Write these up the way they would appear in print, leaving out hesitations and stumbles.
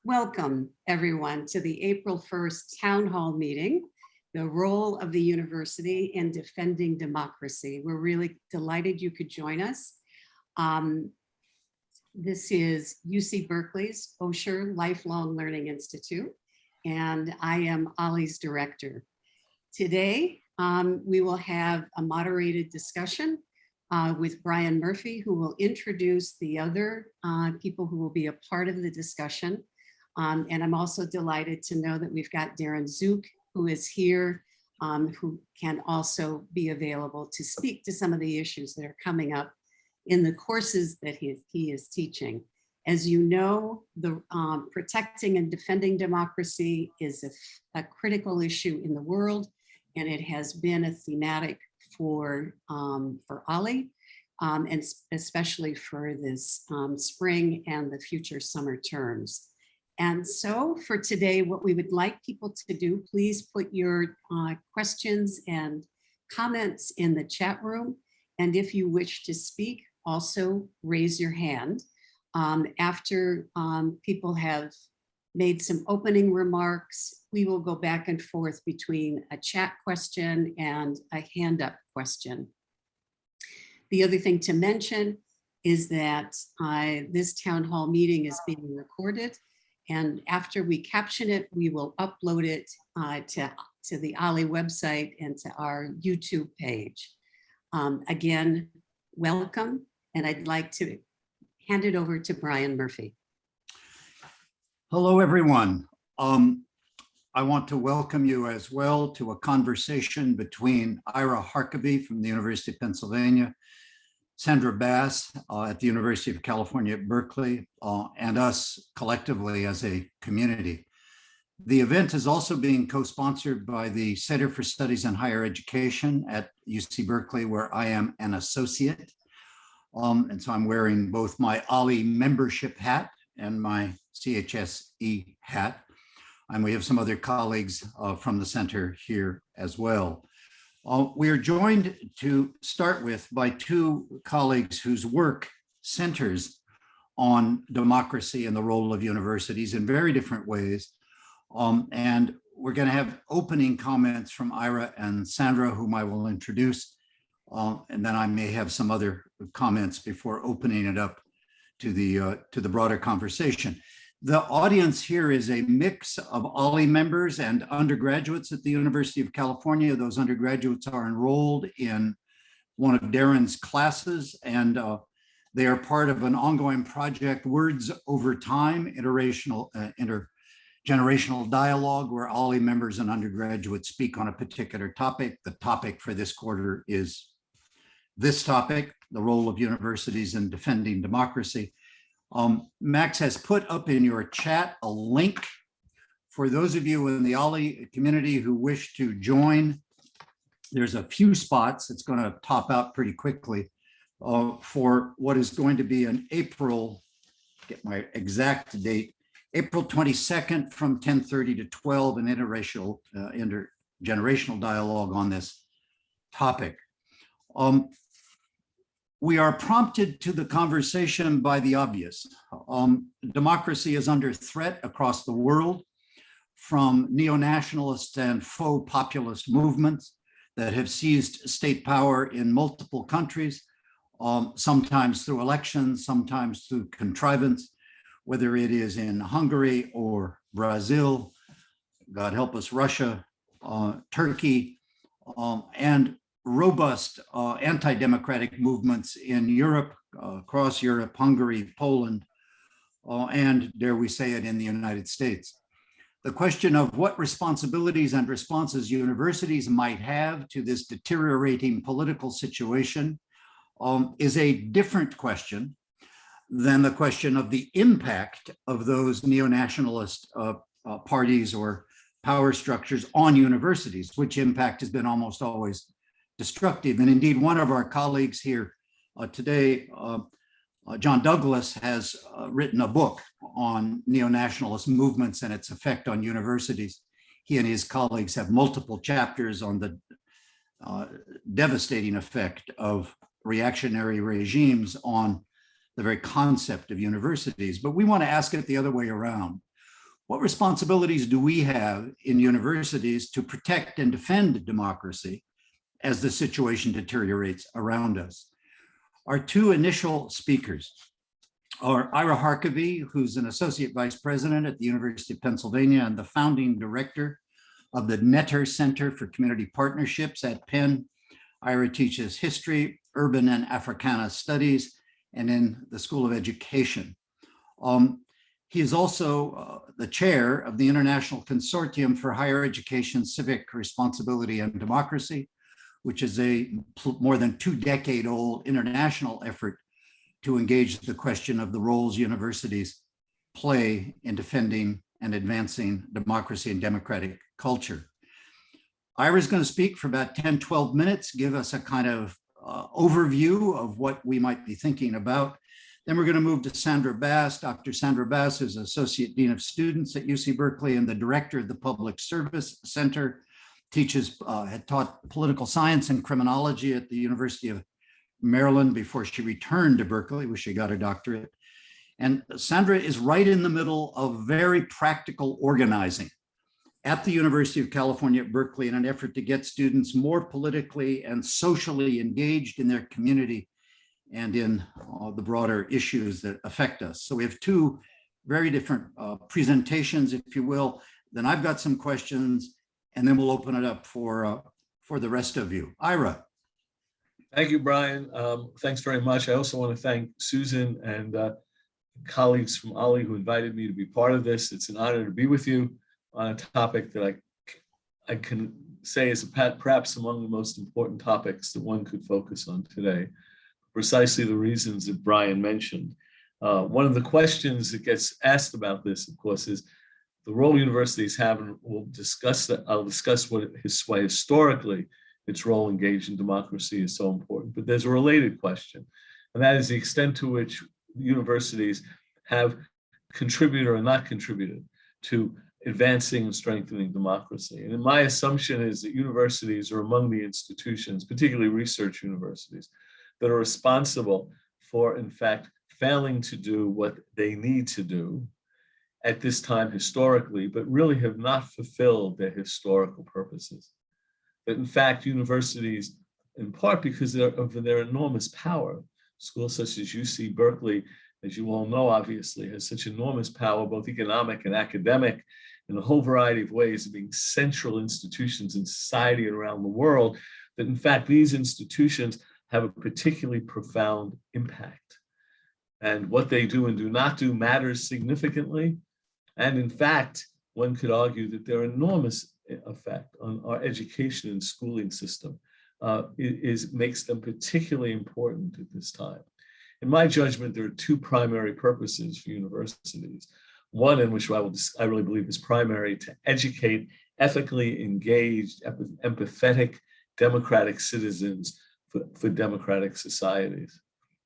Welcome, everyone, to the April 1st Town Hall meeting, the role of the university in defending democracy. We're really delighted you could join us. This is UC Berkeley's Osher Lifelong Learning Institute, and I am Ollie's director. Today, we will have a moderated discussion with Brian Murphy, who will introduce the other people who will be a part of the discussion. And I'm also delighted to know that we've got Darren Zook, who is here, who can also be available to speak to some of the issues that are coming up in the courses that he is teaching. As you know, the protecting and defending democracy is a critical issue in the world, and it has been a thematic for Ollie, and especially for this spring and the future summer terms. And so for today, what we would like people to do, please put your questions and comments in the chat room. And if you wish to speak, also raise your hand. After people have made some opening remarks, we will go back and forth between a chat question and a hand up question. The other thing to mention is that this town hall meeting is being recorded. And after we caption it, we will upload it to the Ollie website and to our YouTube page. Again, welcome. And I'd like to hand it over to Brian Murphy. Hello, everyone. I want to welcome you as well to a conversation between Ira Harkavy from the University of Pennsylvania, Sandra Bass at the University of California at Berkeley, and us collectively as a community. The event is also being co-sponsored by the Center for Studies in Higher Education at UC Berkeley, where I am an associate. And so I'm wearing both my Ollie membership hat and my CHSE hat. And we have some other colleagues from the center here as well. We are joined to start with by two colleagues whose work centers on democracy and the role of universities in very different ways. And we're going to have opening comments from Ira and Sandra, whom I will introduce. And then I may have some other comments before opening it up to the broader conversation. The audience here is a mix of Ollie members and undergraduates at the University of California. Those undergraduates are enrolled in one of Darren's classes, and they are part of an ongoing project, Words Over Time, intergenerational dialogue, where Ollie members and undergraduates speak on a particular topic. The topic for this quarter is this topic, the role of universities in defending democracy. Max has put up in your chat a link for those of you in the Ollie community who wish to join. There's a few spots. It's going to top out pretty quickly for what is going to be an April, get my exact date, April 22nd from 10:30 to 12, an intergenerational dialogue on this topic. We are prompted to the conversation by the obvious. Democracy is under threat across the world from neo-nationalist and faux populist movements that have seized state power in multiple countries, sometimes through elections, sometimes through contrivance, whether it is in Hungary or Brazil, God help us, Russia, Turkey, and robust anti-democratic movements in Europe, across Europe, Hungary, Poland, and dare we say it, in the United States. The question of what responsibilities and responses universities might have to this deteriorating political situation is a different question than the question of the impact of those neo-nationalist parties or power structures on universities, which impact has been almost always destructive. And indeed, one of our colleagues here today, John Douglas, has written a book on neo-nationalist movements and its effect on universities. He and his colleagues have multiple chapters on the devastating effect of reactionary regimes on the very concept of universities. But we want to ask it the other way around. what responsibilities do we have in universities to protect and defend democracy as the situation deteriorates around us? Our two initial speakers are Ira Harkavy, who's an associate vice president at the University of Pennsylvania and the founding director of the Netter Center for Community Partnerships at Penn. Ira teaches history, urban and Africana studies, and in the School of Education. He is also the chair of the International Consortium for Higher Education, Civic Responsibility and Democracy, which is a more than 2-decade-old international effort to engage the question of the roles universities play in defending and advancing democracy and democratic culture. Ira is going to speak for about 10, 12 minutes, give us a kind of overview of what we might be thinking about. Then we're going to move to Sandra Bass. Dr. Sandra Bass is Associate Dean of Students at UC Berkeley and the Director of the Public Service Center, had taught political science and criminology at the University of Maryland before she returned to Berkeley, where she got her doctorate. And Sandra is right in the middle of very practical organizing at the University of California at Berkeley in an effort to get students more politically and socially engaged in their community and in the broader issues that affect us. So we have two very different presentations, if you will. Then I've got some questions, and then we'll open it up for the rest of you. Ira. Thank you, Brian. Thanks very much. I also want to thank Susan and colleagues from OLLI who invited me to be part of this. It's an honor to be with you on a topic that I can say is perhaps among the most important topics that one could focus on today, precisely the reasons that Brian mentioned. One of the questions that gets asked about this, of course, is the role universities have, and we'll discuss that. I'll discuss why historically its role engaged in democracy is so important. But there's a related question, and that is the extent to which universities have contributed or not contributed to advancing and strengthening democracy. And my assumption is that universities are among the institutions, particularly research universities, that are responsible for, in fact, failing to do what they need to do at this time historically, but really have not fulfilled their historical purposes. That in fact, universities, in part because of their enormous power, schools such as UC Berkeley, as you all know, obviously, has such enormous power, both economic and academic, in a whole variety of ways of being central institutions in society and around the world, that in fact, these institutions have a particularly profound impact. And what they do and do not do matters significantly. And in fact, one could argue that their enormous effect on our education and schooling system makes them particularly important at this time. In my judgment, there are two primary purposes for universities. One, in which I really believe is primary, to educate ethically engaged, empathetic, democratic citizens for democratic societies.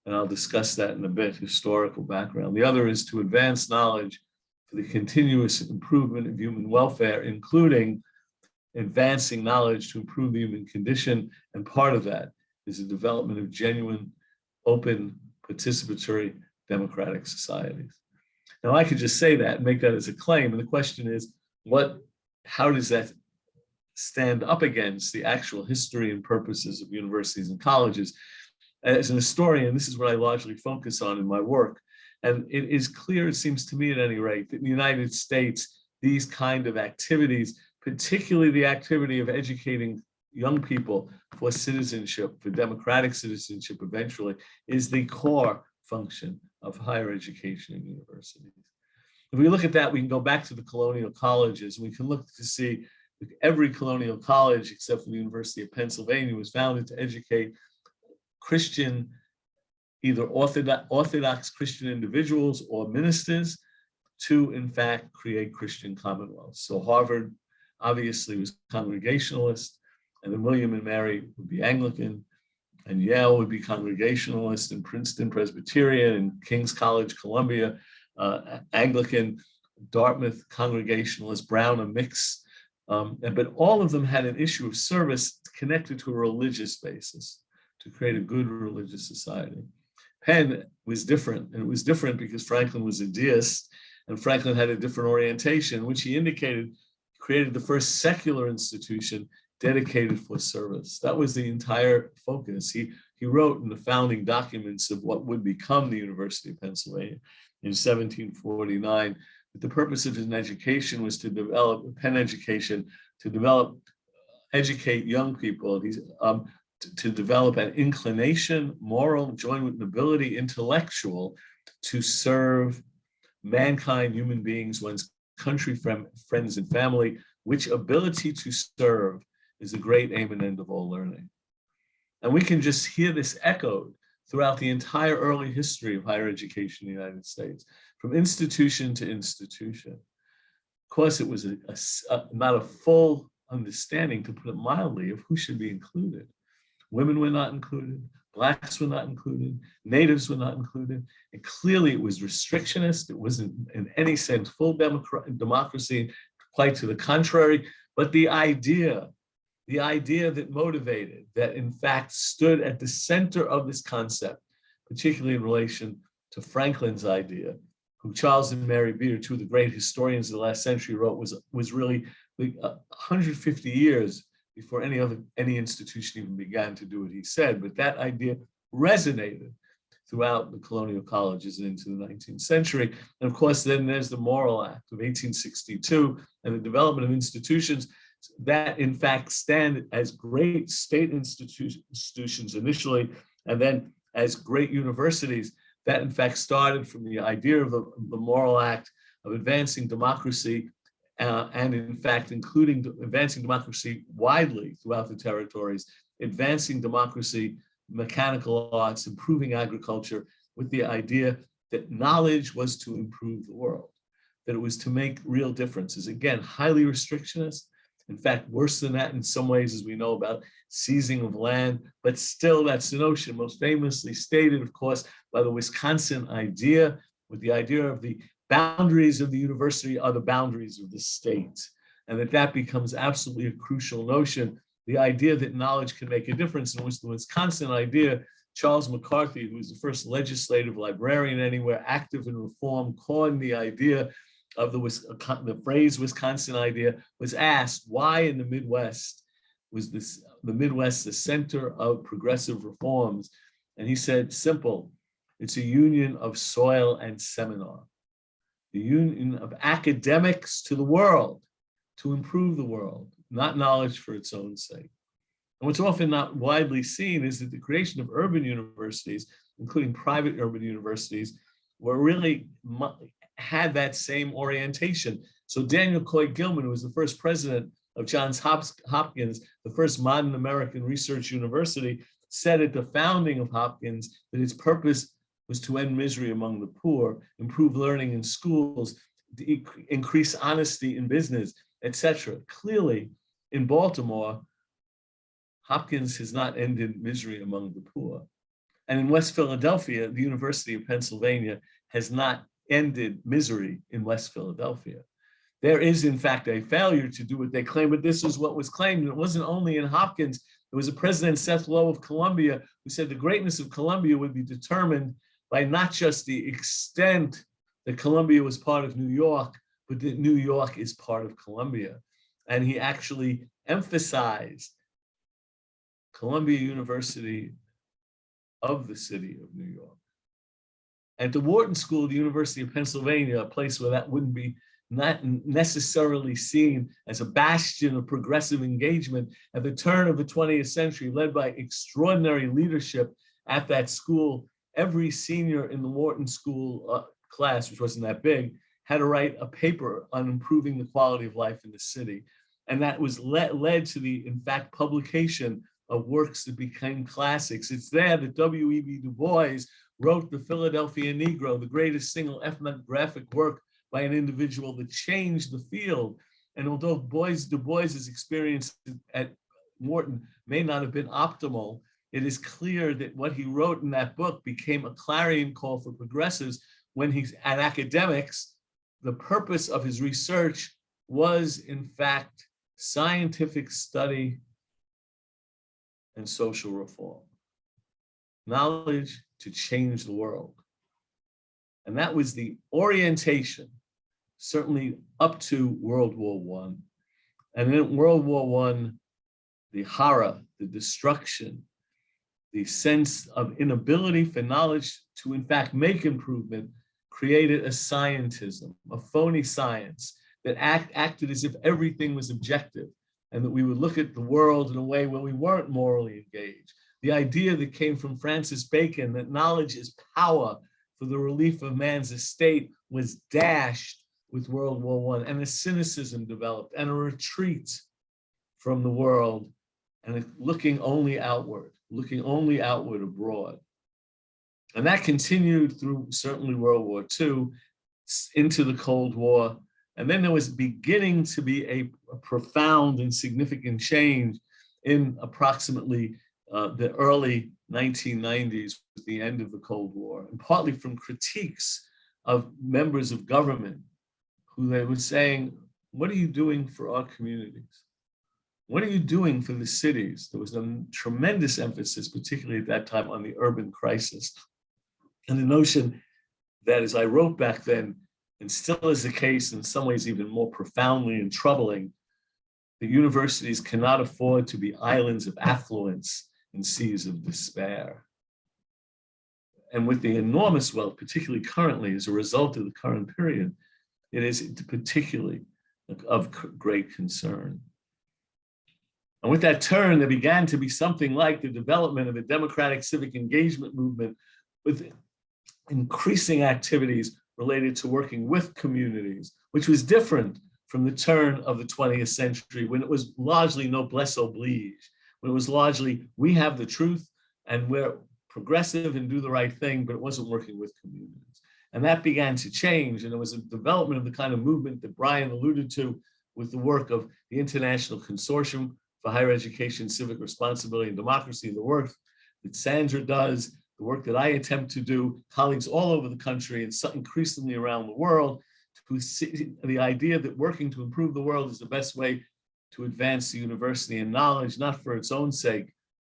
And I'll discuss that in a bit, historical background. The other is to advance knowledge for the continuous improvement of human welfare, including advancing knowledge to improve the human condition. And part of that is the development of genuine, open, participatory, democratic societies. Now, I could just say that and make that as a claim. And the question is, how does that stand up against the actual history and purposes of universities and colleges? As an historian, this is what I largely focus on in my work. And it is clear, it seems to me at any rate, that in the United States, these kind of activities, particularly the activity of educating young people for citizenship, for democratic citizenship eventually, is the core function of higher education in universities. If we look at that, we can go back to the colonial colleges. We can look to see that every colonial college, except for the University of Pennsylvania, was founded to educate Christian, either Orthodox Christian individuals or ministers, to in fact create Christian commonwealths. So Harvard obviously was Congregationalist, and then William and Mary would be Anglican, and Yale would be Congregationalist, and Princeton Presbyterian, and King's College, Columbia, Anglican, Dartmouth Congregationalist, Brown a mix. But all of them had an issue of service connected to a religious basis, to create a good religious society. Penn was different, and it was different because Franklin was a deist, And Franklin had a different orientation, which he indicated created the first secular institution dedicated for service. That was the entire focus. He wrote in the founding documents of what would become the University of Pennsylvania in 1749 that the purpose of his education was to develop Penn education, to develop, educate young people, to develop an inclination, moral, joined with nobility, intellectual, to serve mankind, human beings, one's country, friends, and family, which ability to serve is the great aim and end of all learning. And we can just hear this echoed throughout the entire early history of higher education in the United States, from institution to institution. Of course, it was not a full understanding, to put it mildly, of who should be included. Women were not included, Blacks were not included, Natives were not included, and clearly it was restrictionist. It wasn't in any sense full democracy, quite to the contrary, but the idea that motivated, that in fact stood at the center of this concept, particularly in relation to Franklin's idea, who Charles and Mary Beard, two of the great historians of the last century, wrote was really 150 years before any institution even began to do what he said. But that idea resonated throughout the colonial colleges and into the 19th century. And of course, then there's the Morrill Act of 1862 and the development of institutions that in fact stand as great state institutions initially, and then as great universities that in fact started from the idea of the Morrill Act of advancing democracy and in fact including advancing democracy widely throughout the territories, advancing democracy, mechanical arts, improving agriculture, with the idea that knowledge was to improve the world, that it was to make real differences. Again, highly restrictionist. In fact, worse than that in some ways, as we know about seizing of land, but still that's the notion, most famously stated, of course, by the Wisconsin idea, with the idea of the boundaries of the university are the boundaries of the state, and that becomes absolutely a crucial notion. The idea that knowledge can make a difference, and was the Wisconsin idea. Charles McCarthy, who was the first legislative librarian anywhere active in reform, coined the idea of the phrase Wisconsin idea, was asked why in the Midwest was the Midwest the center of progressive reforms. And he said, simple, it's a union of soil and seminar, the union of academics to the world, to improve the world, not knowledge for its own sake. And what's often not widely seen is that the creation of urban universities, including private urban universities, were really had that same orientation. So Daniel Coy Gilman, who was the first president of Johns Hopkins, the first modern American research university, said at the founding of Hopkins that its purpose was to end misery among the poor, improve learning in schools, increase honesty in business, etc. Clearly, in Baltimore, Hopkins has not ended misery among the poor. And in West Philadelphia, the University of Pennsylvania has not ended misery in West Philadelphia. There is, in fact, a failure to do what they claim, but this is what was claimed. And it wasn't only in Hopkins. There was a President, Seth Low of Columbia, who said the greatness of Columbia would be determined by not just the extent that Columbia was part of New York, but that New York is part of Columbia. And he actually emphasized Columbia University of the city of New York. At the Wharton School of the University of Pennsylvania, a place where that wouldn't be not necessarily seen as a bastion of progressive engagement, at the turn of the 20th century, led by extraordinary leadership at that school, every senior in the Wharton School class, which wasn't that big, had to write a paper on improving the quality of life in the city. And that was led to the, in fact, publication of works that became classics. It's there that W.E.B. Du Bois wrote The Philadelphia Negro, the greatest single ethnographic work by an individual that changed the field. And although Du Bois's experience at Wharton may not have been optimal, it is clear that what he wrote in that book became a clarion call for progressives when he's at academics. The purpose of his research was, in fact, scientific study and social reform. Knowledge to change the world. And that was the orientation certainly up to World War I. And in World War I, the horror, the destruction, the sense of inability for knowledge to in fact make improvement created a scientism, a phony science that acted as if everything was objective and that we would look at the world in a way where we weren't morally engaged. The idea that came from Francis Bacon that knowledge is power for the relief of man's estate was dashed with World War I, and a cynicism developed and a retreat from the world and looking only outward abroad. And that continued through certainly World War II into the Cold War. And then there was beginning to be a profound and significant change in approximately the early 1990s, with the end of the Cold War, and partly from critiques of members of government who they were saying, what are you doing for our communities? What are you doing for the cities? There was a tremendous emphasis, particularly at that time, on the urban crisis. And the notion that, as I wrote back then, and still is the case in some ways even more profoundly and troubling, that universities cannot afford to be islands of affluence and seas of despair. And with the enormous wealth, particularly currently, as a result of the current period, it is particularly of great concern. And with that turn, there began to be something like the development of a democratic civic engagement movement with increasing activities related to working with communities, which was different from the turn of the 20th century, when it was largely noblesse oblige, when it was largely, we have the truth and we're progressive and do the right thing, but it wasn't working with communities. And that began to change, and it was a development of the kind of movement that Brian alluded to with the work of the International Consortium for Higher Education, Civic Responsibility and Democracy, the work that Sandra does, the work that I attempt to do, colleagues all over the country and increasingly around the world, who see the idea that working to improve the world is the best way to advance the university and knowledge, not for its own sake,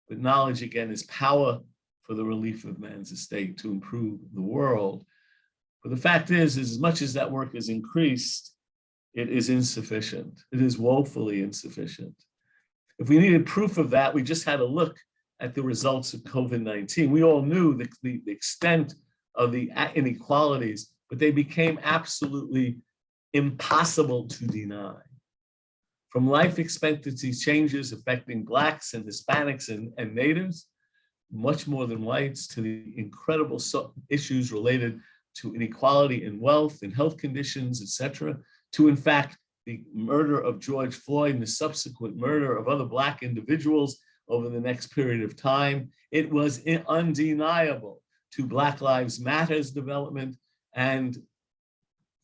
but knowledge, again, is power for the relief of man's estate to improve the world. But the fact is as much as that work is increased, it is insufficient. It is woefully insufficient. If we needed proof of that, we just had to look at the results of COVID-19. We all knew the extent of the inequalities, but they became absolutely impossible to deny. From life expectancy changes affecting Blacks and Hispanics and Natives, much more than whites, to the incredible issues related to inequality in wealth and health conditions, et cetera, to in fact, the murder of George Floyd and the subsequent murder of other Black individuals over the next period of time. It was undeniable to Black Lives Matter's development, and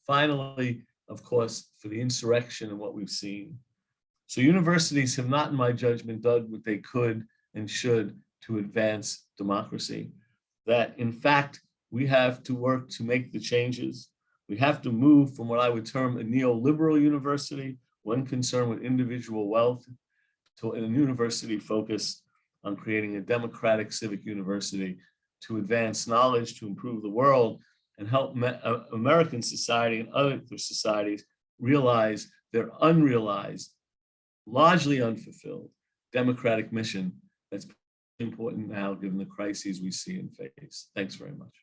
finally, of course, for the insurrection and what we've seen. So universities have not, in my judgment, done what they could and should to advance democracy. That in fact, we have to work to make the changes. We have to move from what I would term a neoliberal university, one concerned with individual wealth, to a university focused on creating a democratic civic university to advance knowledge, to improve the world, and help American society and other societies realize their unrealized, largely unfulfilled democratic mission that's important now given the crises we see and face. Thanks very much.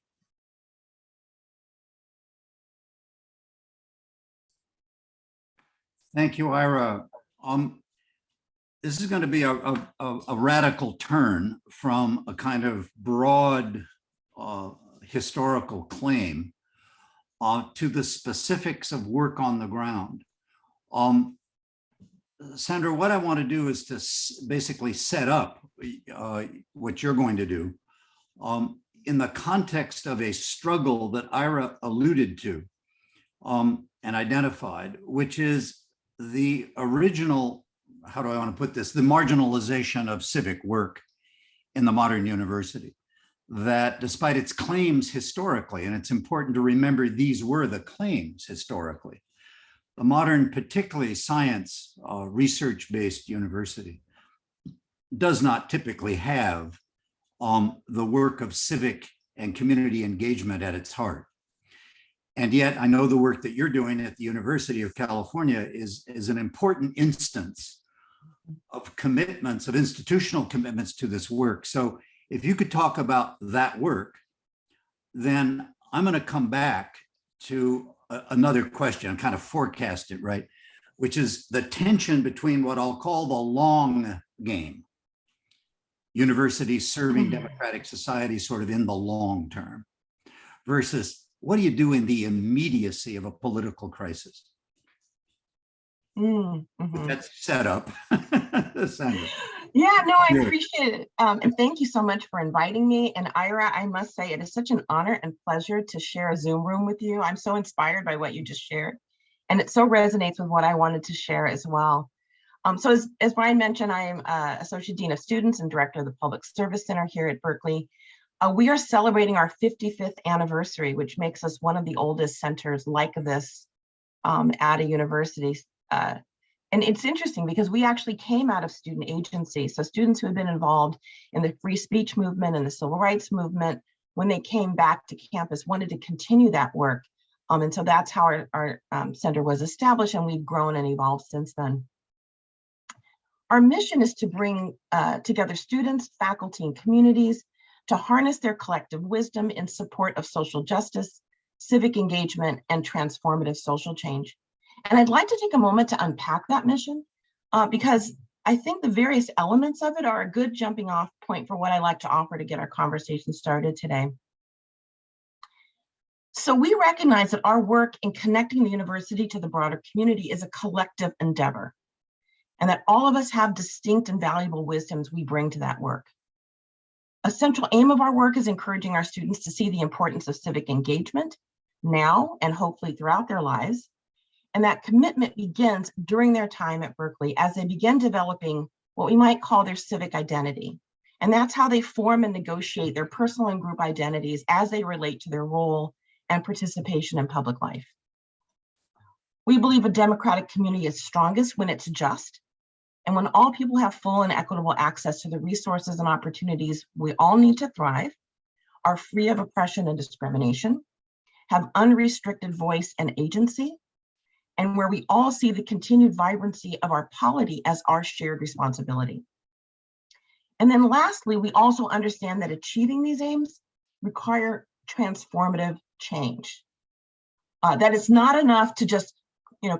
Thank you, Ira. This is going to be a radical turn from a kind of broad historical claim to the specifics of work on the ground. Sandra, what I want to do is to basically set up what you're going to do in the context of a struggle that Ira alluded to and identified, which is the original, how do I want to put this, the marginalization of civic work in the modern university. That despite its claims historically, and it's important to remember these were the claims historically, the modern, particularly science research-based university does not typically have the work of civic and community engagement at its heart. And yet I know the work that you're doing at the University of California is an important instance of commitments, of institutional commitments to this work. So if you could talk about that work, then I'm going to come back to another question, and kind of forecast it, right? Which is the tension between what I'll call the long game, universities serving democratic society sort of in the long term, versus what do you do in the immediacy of a political crisis? That's set up. Sandra. Yeah, no, I Yeah. appreciate it. And thank you so much for inviting me. And Ira, I must say, it is such an honor and pleasure to share a Zoom room with you. I'm so inspired by what you just shared. And it so resonates with what I wanted to share as well. So as Brian mentioned, I am Associate Dean of Students and Director of the Public Service Center here at Berkeley. We are celebrating our 55th anniversary, which makes us one of the oldest centers like this at a university. And it's interesting because we actually came out of student agency. So students who had been involved in the free speech movement and the civil rights movement, when they came back to campus, wanted to continue that work. And so that's how our center was established, and we've grown and evolved since then. Our mission is to bring together students, faculty, and communities to harness their collective wisdom in support of social justice, civic engagement, and transformative social change. And I'd like to take a moment to unpack that mission because I think the various elements of it are a good jumping off point for what I like to offer to get our conversation started today. So we recognize that our work in connecting the university to the broader community is a collective endeavor, and that all of us have distinct and valuable wisdoms we bring to that work. A central aim of our work is encouraging our students to see the importance of civic engagement now and hopefully throughout their lives. And that commitment begins during their time at Berkeley as they begin developing what we might call their civic identity. And that's how they form and negotiate their personal and group identities as they relate to their role and participation in public life. We believe a democratic community is strongest when it's just, and when all people have full and equitable access to the resources and opportunities we all need to thrive, are free of oppression and discrimination, have unrestricted voice and agency, and where we all see the continued vibrancy of our polity as our shared responsibility. And then lastly, we also understand that achieving these aims require transformative change. That it's not enough to just,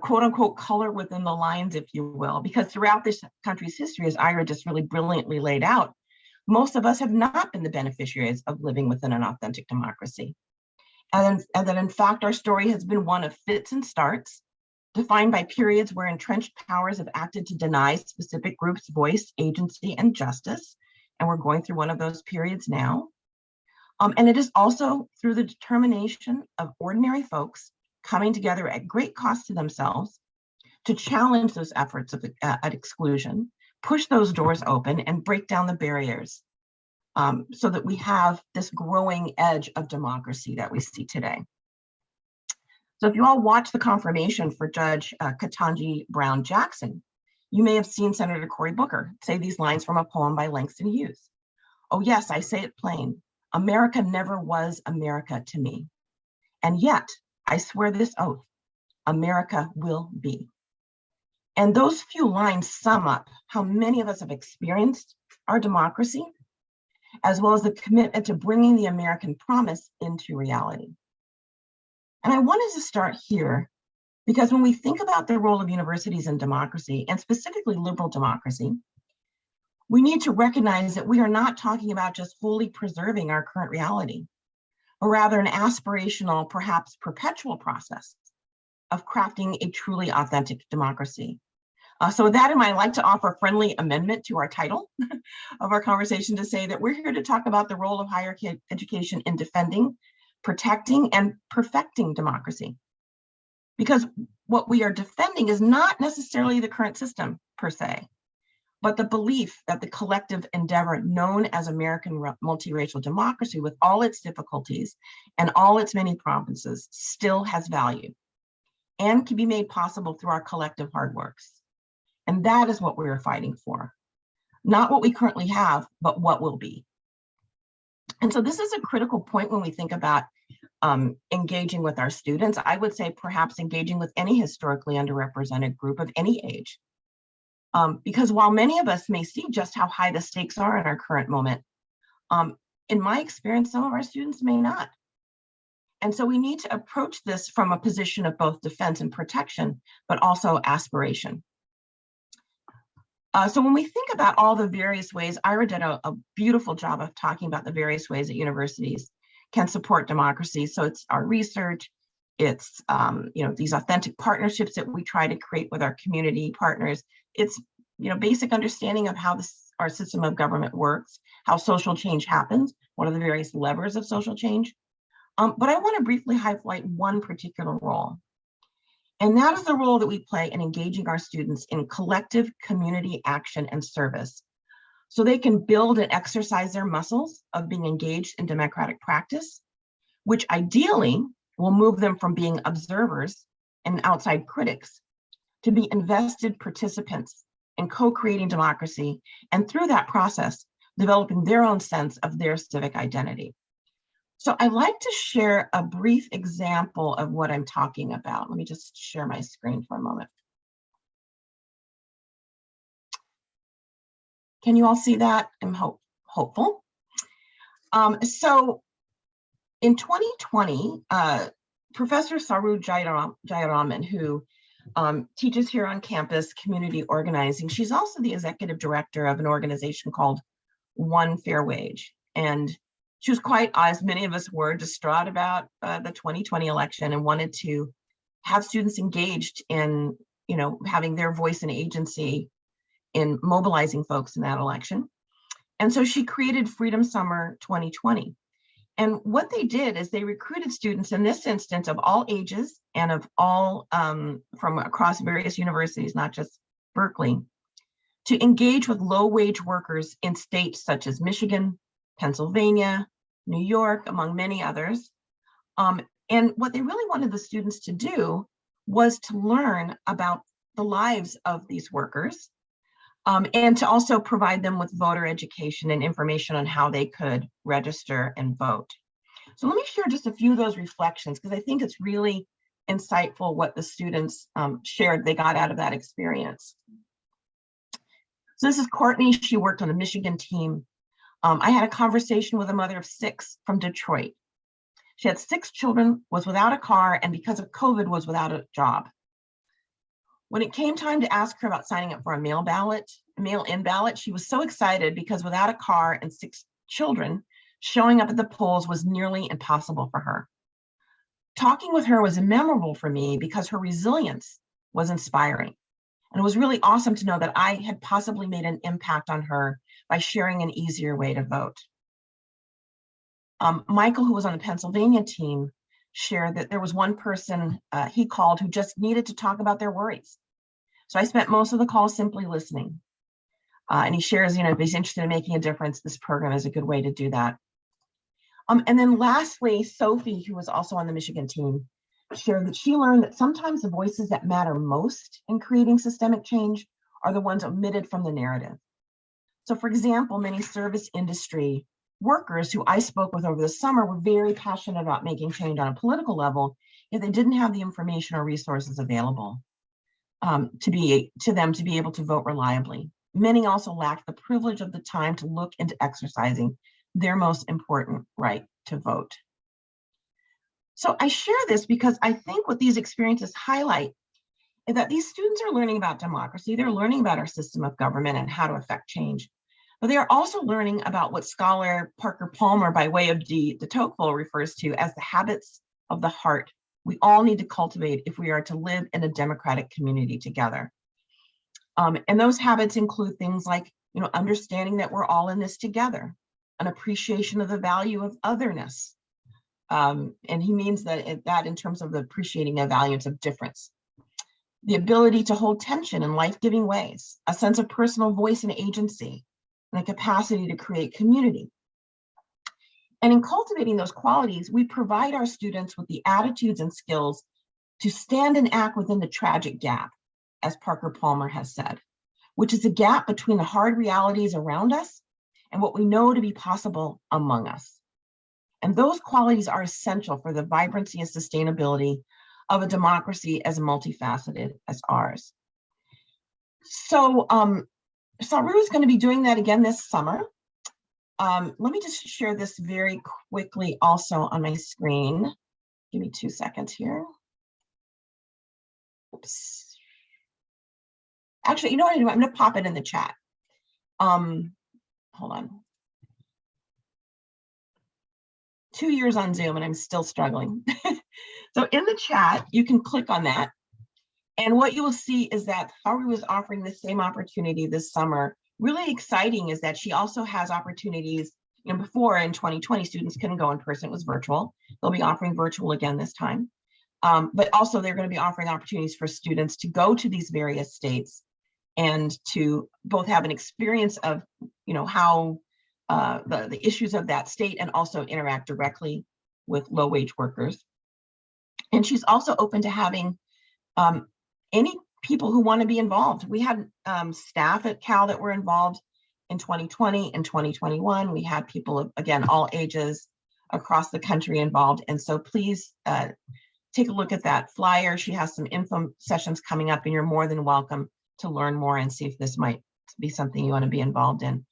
quote unquote, color within the lines, if you will, because throughout this country's history, as Ira just really brilliantly laid out, most of us have not been the beneficiaries of living within an authentic democracy. And that in fact, our story has been one of fits and starts, defined by periods where entrenched powers have acted to deny specific groups voice, agency, and justice. And we're going through one of those periods now. And it is also through the determination of ordinary folks coming together at great cost to themselves to challenge those efforts of at exclusion, push those doors open, and break down the barriers so that we have this growing edge of democracy that we see today. So if you all watch the confirmation for Judge Ketanji Brown Jackson, you may have seen Senator Cory Booker say these lines from a poem by Langston Hughes. Oh yes, I say it plain, America never was America to me. And yet, I swear this oath, America will be. And those few lines sum up how many of us have experienced our democracy, as well as the commitment to bringing the American promise into reality. And I wanted to start here because when we think about the role of universities in democracy, and specifically liberal democracy, we need to recognize that we are not talking about just wholly preserving our current reality, but rather an aspirational, perhaps perpetual process of crafting a truly authentic democracy. So with that in mind, I'd like to offer a friendly amendment to our title of our conversation to say that we're here to talk about the role of higher education in defending, protecting, and perfecting democracy. Because what we are defending is not necessarily the current system per se, but the belief that the collective endeavor known as American multiracial democracy, with all its difficulties and all its many provinces, still has value and can be made possible through our collective hard works. And that is what we are fighting for. Not what we currently have, but what will be. And so this is a critical point when we think about engaging with our students. I would say perhaps engaging with any historically underrepresented group of any age. Because while many of us may see just how high the stakes are in our current moment, in my experience, some of our students may not. And so we need to approach this from a position of both defense and protection, but also aspiration. So when we think about all the various ways, Ira did a beautiful job of talking about the various ways that universities can support democracy. So it's our research, it's these authentic partnerships that we try to create with our community partners. It's basic understanding of how our system of government works, how social change happens, what are the various levers of social change. But I want to briefly highlight one particular role. And that is the role that we play in engaging our students in collective community action and service, so they can build and exercise their muscles of being engaged in democratic practice, which ideally will move them from being observers and outside critics to be invested participants in co-creating democracy, and through that process, developing their own sense of their civic identity. So I'd like to share a brief example of what I'm talking about. Let me just share my screen for a moment. Can you all see that? I'm hopeful. So in 2020, Professor Saru Jayaraman, who teaches here on campus community organizing, she's also the executive director of an organization called One Fair Wage. And she was quite, as many of us were, distraught about the 2020 election and wanted to have students engaged in, having their voice and agency in mobilizing folks in that election. And so she created Freedom Summer 2020. And what they did is they recruited students, in this instance, of all ages and of all from across various universities, not just Berkeley, to engage with low-wage workers in states such as Michigan, Pennsylvania, New York, among many others. And what they really wanted the students to do was to learn about the lives of these workers, and to also provide them with voter education and information on how they could register and vote. So let me share just a few of those reflections, because I think it's really insightful what the students shared they got out of that experience. So this is Courtney. She worked on the Michigan team. I had a conversation with a mother of 6 from Detroit. She had 6 children, was without a car, and because of COVID was without a job. When it came time to ask her about signing up for a mail-in ballot, she was so excited because without a car and 6 children, showing up at the polls was nearly impossible for her. Talking with her was memorable for me because her resilience was inspiring. And it was really awesome to know that I had possibly made an impact on her by sharing an easier way to vote. Michael, who was on the Pennsylvania team, shared that there was one person he called who just needed to talk about their worries. So I spent most of the call simply listening. And he shares, if he's interested in making a difference, this program is a good way to do that. And then lastly, Sophie, who was also on the Michigan team, shared that she learned that sometimes the voices that matter most in creating systemic change are the ones omitted from the narrative. So for example, many service industry workers who I spoke with over the summer were very passionate about making change on a political level, yet they didn't have the information or resources available to them to be able to vote reliably. Many also lacked the privilege of the time to look into exercising their most important right to vote. So I share this because I think what these experiences highlight is that these students are learning about democracy, they're learning about our system of government and how to affect change, but they are also learning about what scholar Parker Palmer, by way of de Tocqueville, refers to as the habits of the heart we all need to cultivate if we are to live in a democratic community together. And those habits include things like, understanding that we're all in this together, an appreciation of the value of otherness. And he means that in terms of the appreciating the values of difference, the ability to hold tension in life-giving ways, a sense of personal voice and agency, and a capacity to create community. And in cultivating those qualities, we provide our students with the attitudes and skills to stand and act within the tragic gap, as Parker Palmer has said, which is a gap between the hard realities around us and what we know to be possible among us. And those qualities are essential for the vibrancy and sustainability of a democracy as multifaceted as ours. So Saru is going to be doing that again this summer. Let me just share this very quickly also on my screen. Give me 2 seconds here. Oops. Actually, you know what I do? I'm going to pop it in the chat. Hold on. 2 years on Zoom and I'm still struggling. So in the chat, you can click on that. And what you will see is that Saru is offering the same opportunity this summer. Really exciting is that she also has opportunities. Before in 2020, students couldn't go in person, it was virtual. They'll be offering virtual again this time. But also they're going to be offering opportunities for students to go to these various states and to both have an experience of, how the issues of that state and also interact directly with low-wage workers. And she's also open to having any people who want to be involved. We had staff at Cal that were involved in 2020 and 2021. We had people of, again, all ages across the country involved. And so please take a look at that flyer. She has some info sessions coming up and you're more than welcome to learn more and see if this might be something you want to be involved in.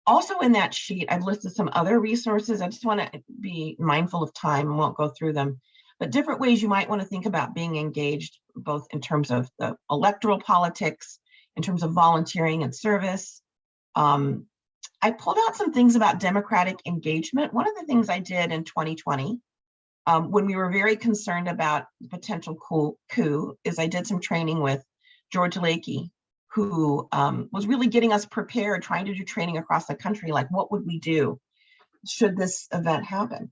Also in that sheet, I've listed some other resources. I just want to be mindful of time and won't go through them, but different ways you might want to think about being engaged, both in terms of the electoral politics, in terms of volunteering and service. I pulled out some things about democratic engagement. One of the things I did in 2020, when we were very concerned about the potential coup, is I did some training with George Lakey, who was really getting us prepared, trying to do training across the country, like what would we do should this event happen?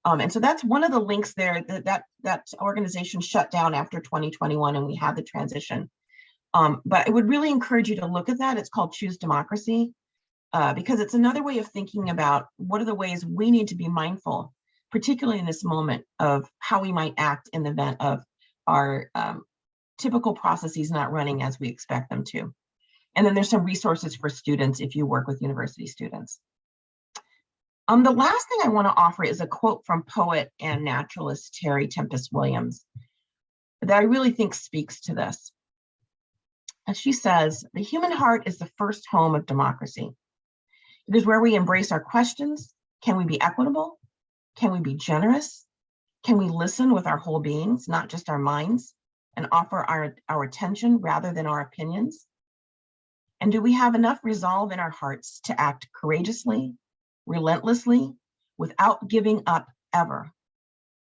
And so that's one of the links there. That organization shut down after 2021 and we had the transition. But I would really encourage you to look at that. It's called Choose Democracy, because it's another way of thinking about what are the ways we need to be mindful, particularly in this moment, of how we might act in the event of our typical processes not running as we expect them to. And then there's some resources for students if you work with university students. The last thing I want to offer is a quote from poet and naturalist Terry Tempest Williams that I really think speaks to this. And she says, "The human heart is the first home of democracy. It is where we embrace our questions. Can we be equitable? Can we be generous? Can we listen with our whole beings, not just our minds, and offer our attention rather than our opinions? And do we have enough resolve in our hearts to act courageously, relentlessly, without giving up ever,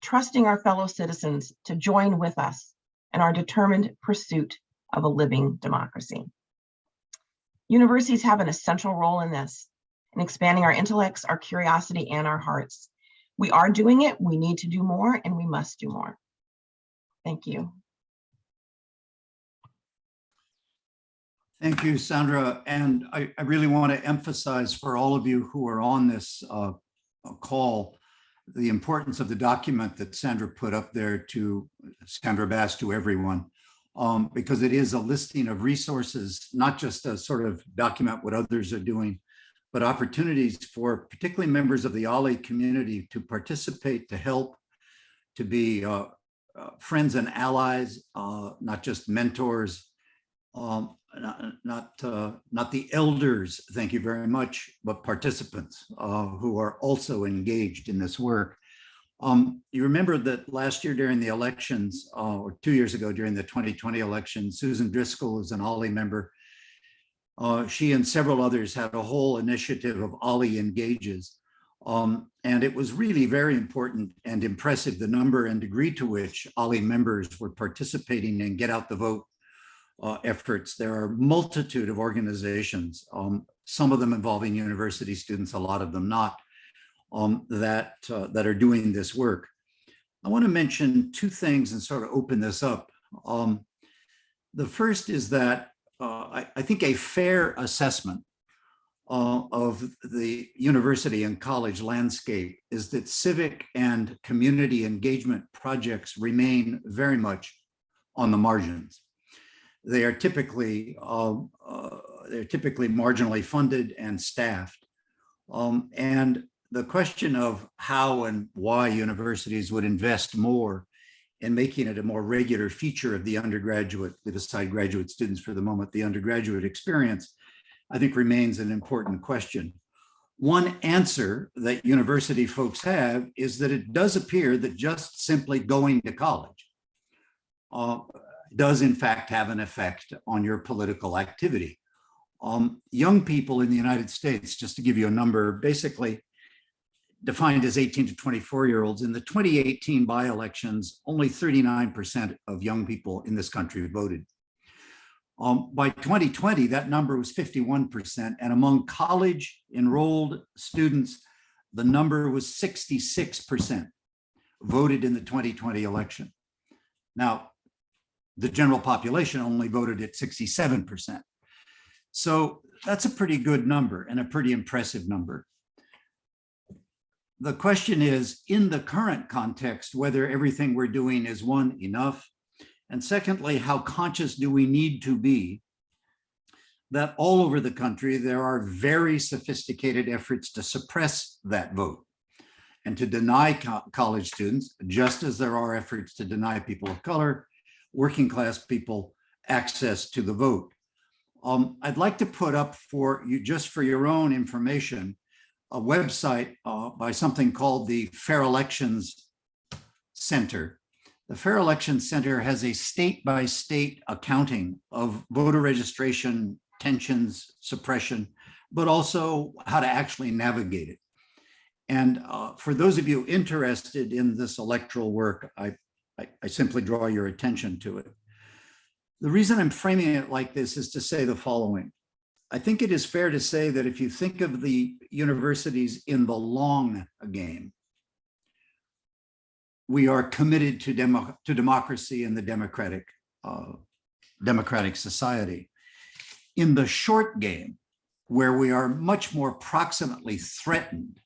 trusting our fellow citizens to join with us in our determined pursuit of a living democracy?" Universities have an essential role in this, in expanding our intellects, our curiosity, and our hearts. We are doing it, we need to do more, and we must do more. Thank you. Thank you, Sandra. And I really want to emphasize for all of you who are on this call, the importance of the document that Sandra put up there to Sandra Bass, to everyone, because it is a listing of resources, not just a sort of document what others are doing, but opportunities for particularly members of the OLLI community to participate, to help, to be friends and allies, not just mentors, not the elders, thank you very much, but participants who are also engaged in this work. You remember that last year during the elections, or 2 years ago during the 2020 election, Susan Driscoll is an OLLI member. She and several others had a whole initiative of OLLI Engages. And it was really very important and impressive, the number and degree to which OLLI members were participating in Get Out the Vote efforts. There are a multitude of organizations, some of them involving university students, a lot of them not, that are doing this work. I want to mention two things and sort of open this up. The first is that I think a fair assessment of the university and college landscape is that civic and community engagement projects remain very much on the margins. They are typically marginally funded and staffed. And the question of how and why universities would invest more in making it a more regular feature of the undergraduate, leave aside graduate students for the moment, the undergraduate experience, I think remains an important question. One answer that university folks have is that it does appear that just simply going to college does in fact have an effect on your political activity. Young people in the United States, just to give you a number, basically defined as 18 to 24-year-olds, in the 2018 by-elections, only 39% of young people in this country voted. By 2020, that number was 51%, and among college enrolled students, the number was 66% voted in the 2020 election. Now, the general population only voted at 67%. So that's a pretty good number and a pretty impressive number. The question is, in the current context, whether everything we're doing is, one, enough, and secondly, how conscious do we need to be that all over the country, there are very sophisticated efforts to suppress that vote and to deny college students, just as there are efforts to deny people of color, working class people, access to the vote. I'd like to put up for you, just for your own information, a website by something called the Fair Elections Center. The Fair Elections Center has a state-by-state accounting of voter registration, tensions, suppression, but also how to actually navigate it. And for those of you interested in this electoral work, I simply draw your attention to it. The reason I'm framing it like this is to say the following. I think it is fair to say that if you think of the universities in the long game, we are committed to democracy and the democratic society. In the short game, where we are much more proximately threatened,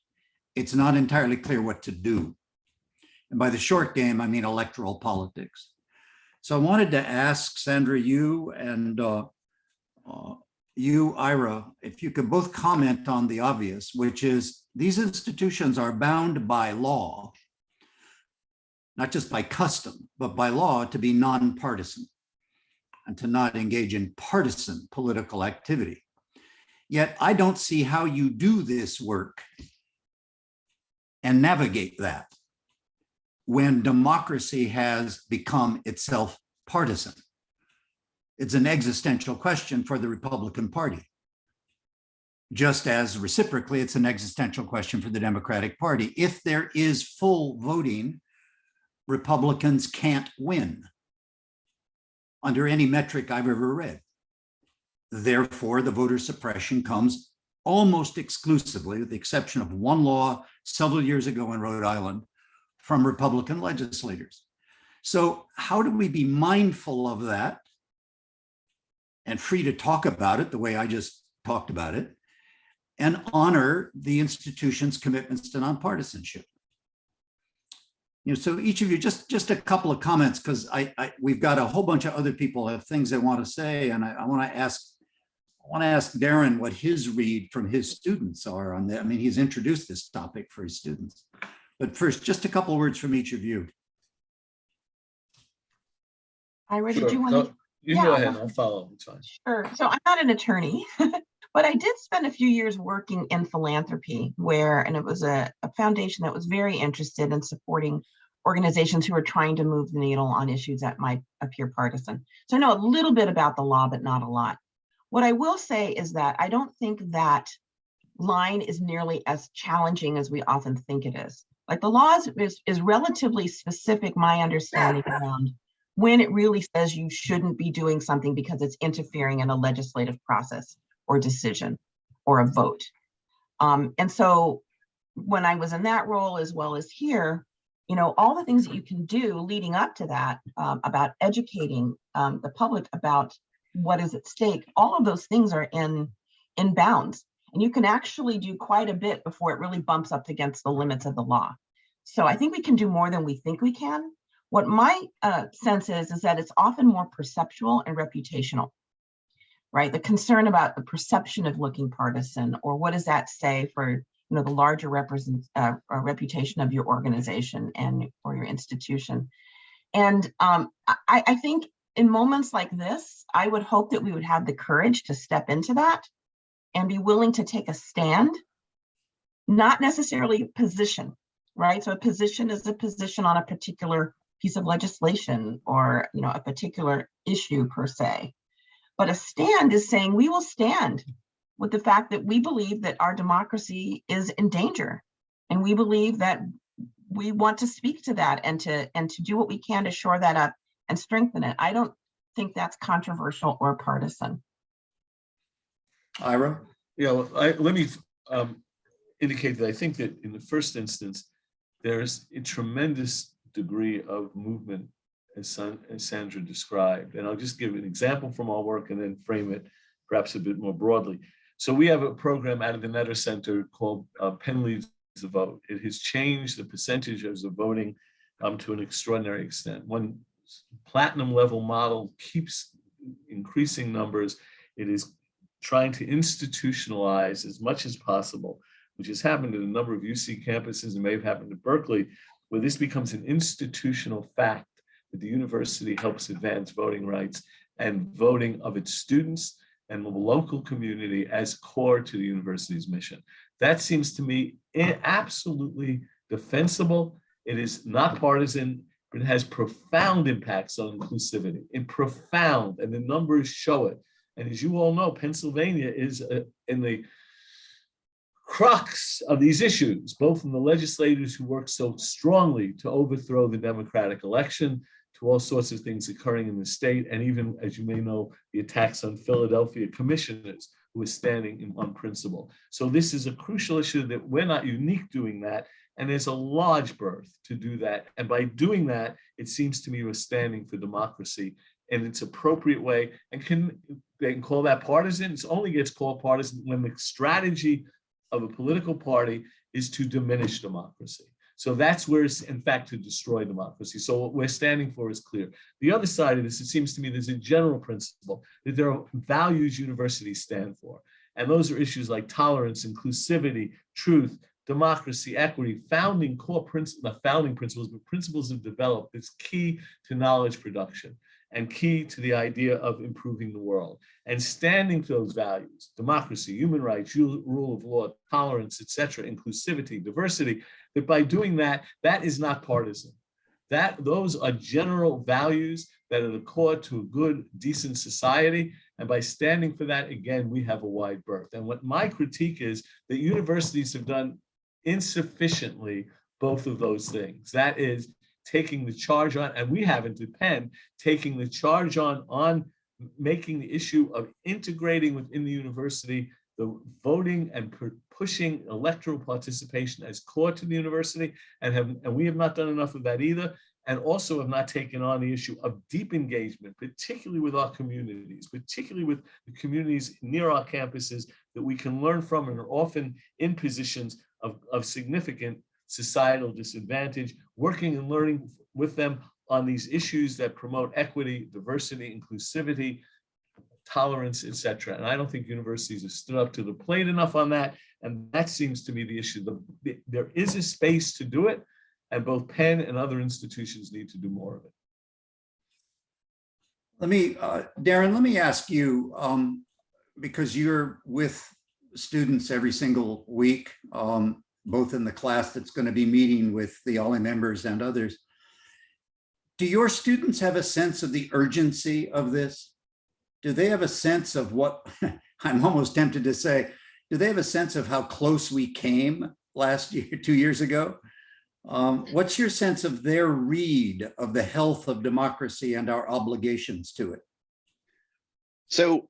it's not entirely clear what to do. And by the short game, I mean electoral politics. So I wanted to ask Sandra, you and you, Ira, if you could both comment on the obvious, which is these institutions are bound by law, not just by custom, but by law, to be nonpartisan and to not engage in partisan political activity. Yet I don't see how you do this work and navigate that when democracy has become itself partisan. It's an existential question for the Republican Party, just as reciprocally, it's an existential question for the Democratic Party. If there is full voting, Republicans can't win under any metric I've ever read. Therefore, the voter suppression comes almost exclusively, with the exception of one law several years ago in Rhode Island, from Republican legislators. So how do we be mindful of that and free to talk about it the way I just talked about it, and honor the institution's commitments to nonpartisanship? So each of you, just a couple of comments, because we've got a whole bunch of other people have things they want to say, and I want to ask Darren what his read from his students are on that. I mean, he's introduced this topic for his students. But first, just a couple of words from each of you. Ira, Sure. did you want No, to? you go ahead, I'll follow, it's fine. Sure. So I'm not an attorney, but I did spend a few years working in philanthropy and it was a foundation that was very interested in supporting organizations who are trying to move the needle on issues that might appear partisan. So I know a little bit about the law, but not a lot. What I will say is that I don't think that line is nearly as challenging as we often think it is. Like the law is relatively specific, my understanding, around when it really says you shouldn't be doing something because it's interfering in a legislative process or decision or a vote. And so when I was in that role, as well as here, all the things that you can do leading up to that, about educating the public about what is at stake, all of those things are in bounds. And you can actually do quite a bit before it really bumps up against the limits of the law. So I think we can do more than we think we can. What my sense is that it's often more perceptual and reputational, right? The concern about the perception of looking partisan, or what does that say for the larger reputation of your organization and or your institution. And I think in moments like this, I would hope that we would have the courage to step into that and be willing to take a stand, not necessarily a position, right? So a position is a position on a particular piece of legislation or a particular issue per se. But a stand is saying we will stand with the fact that we believe that our democracy is in danger. And we believe that we want to speak to that and to do what we can to shore that up and strengthen it. I don't think that's controversial or partisan. Ira? Yeah, well, let me indicate that I think that in the first instance, there's a tremendous degree of movement, as Sandra described. And I'll just give an example from our work and then frame it perhaps a bit more broadly. So we have a program out of the Netter Center called Penn Leads the Vote. It has changed the percentages of voting to an extraordinary extent. One platinum level model keeps increasing numbers. It is trying to institutionalize as much as possible, which has happened at a number of UC campuses and may have happened at Berkeley, where this becomes an institutional fact that the university helps advance voting rights and voting of its students and the local community as core to the university's mission. That seems to me absolutely defensible. It is not partisan, but it has profound impacts on inclusivity, and the numbers show it. And as you all know, Pennsylvania is in the crux of these issues, both from the legislators who work so strongly to overthrow the democratic election, to all sorts of things occurring in the state, and even, as you may know, the attacks on Philadelphia commissioners who are standing on principle. So this is a crucial issue that we're not unique doing that, and there's a large berth to do that. And by doing that, it seems to me we're standing for democracy in its appropriate way. And they can call that partisan? It only gets called partisan when the strategy of a political party is to diminish democracy. So that's where it's, in fact, to destroy democracy. So what we're standing for is clear. The other side of this, it seems to me there's a general principle that there are values universities stand for. And those are issues like tolerance, inclusivity, truth, democracy, equity, not founding principles, but principles have developed that's key to knowledge production and key to the idea of improving the world. And standing for those values, democracy, human rights, rule of law, tolerance, etc., inclusivity, diversity, that by doing that, that is not partisan. Those are general values that are the core to a good, decent society. And by standing for that, again, we have a wide berth. And what my critique is that universities have done insufficiently both of those things. That is taking the charge on, and we haven't at Penn, taking the charge on making the issue of integrating within the university the voting and pushing electoral participation as core to the university, and we have not done enough of that either, and also have not taken on the issue of deep engagement, particularly with our communities, particularly with the communities near our campuses that we can learn from and are often in positions of significant societal disadvantage, working and learning with them on these issues that promote equity, diversity, inclusivity, tolerance, etc. And I don't think universities have stood up to the plate enough on that. And that seems to be the issue. There is a space to do it, and both Penn and other institutions need to do more of it. Darren, let me ask you, because you're with students every single week, both in the class that's going to be meeting with the OLLI members and others. Do your students have a sense of the urgency of this? Do they have a sense of what, I'm almost tempted to say, do they have a sense of how close we came last year, 2 years ago? What's your sense of their read of the health of democracy and our obligations to it? So,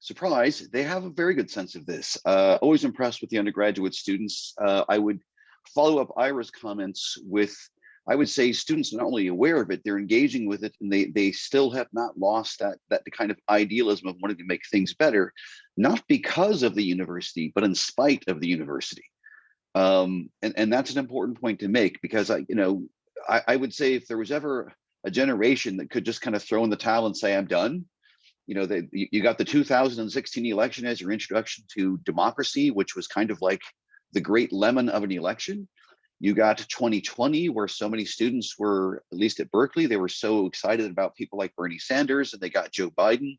surprise, they have a very good sense of this. Always impressed with the undergraduate students. I would follow up Ira's comments with, I would say students are not only aware of it, they're engaging with it, and they still have not lost that kind of idealism of wanting to make things better, not because of the university, but in spite of the university. And that's an important point to make, because I would say if there was ever a generation that could just kind of throw in the towel and say, I'm done, You know, you got the 2016 election as your introduction to democracy, which was kind of like the great lemon of an election. You got 2020, where so many students were, at least at Berkeley, they were so excited about people like Bernie Sanders, and they got Joe Biden.